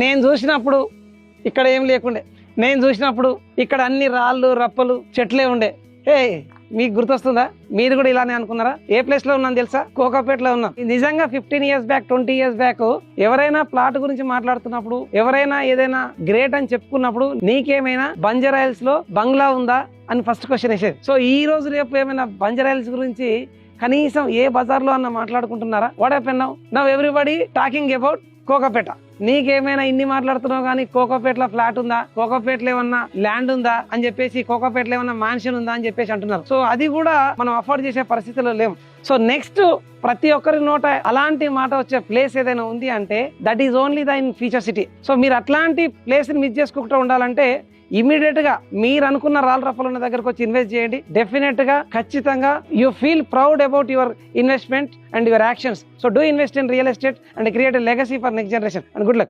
నేను చూసినప్పుడు ఇక్కడ ఏం లేకుండే, నేను చూసినప్పుడు ఇక్కడ అన్ని రాళ్ళు రప్పలు చెట్లే ఉండే. ఏ మీకు గుర్తొస్తుందా? మీరు కూడా ఇలానే అనుకున్నారా? ఏ ప్లేస్ లో ఉన్నాను తెలుసా? కోకాపేటలో ఉన్నాం. నిజంగా 15 years బ్యాక్ 20 years బ్యాక్ ఎవరైనా ప్లాట్ గురించి మాట్లాడుతున్నప్పుడు, ఎవరైనా ఏదైనా గ్రేట్ అని చెప్పుకున్నప్పుడు, నీకేమైనా బంజారాయిల్స్ లో బంగ్లా ఉందా అని ఫస్ట్ క్వశ్చన్ వేసేది. సో ఈ రోజు రేపు ఏమైనా బంజారాయిల్స్ గురించి కనీసం ఏ బజార్ లో అన్న మాట్లాడుకుంటున్నారా? What happen now? Now everybody talking about Kokapet. నీకేమైనా ఇన్ని మాట్లాడుతున్నావు కానీ కోకాపేటలో ఫ్లాట్ ఉందా, కోకాపేటలో ఏమన్నా ల్యాండ్ ఉందా అని చెప్పేసి, కోకాపేటలో ఏమన్నా మ్యాన్షన్ ఉందా అని చెప్పేసి అంటున్నారు. సో అది కూడా మనం అఫోర్డ్ చేసే పరిస్థితిలో లేము. సో నెక్స్ట్ ప్రతి ఒక్కరి నోట అలాంటి మాట వచ్చే ప్లేస్ ఏదైనా ఉంది అంటే that is only the in future city. So మీరు అట్లాంటి ప్లేస్ ని మిస్ చేసుకుంటూ ఉండాలంటే ఇమీడియట్ గా మీరు అనుకున్న రాళ్ళ రప్పలు ఉన్న దగ్గరకు వచ్చి ఇన్వెస్ట్ చేయండి. డెఫినెట్ గా ఖచ్చితంగా you feel proud about your investment and your actions. So do invest in real estate and create a legacy for next generation and good luck.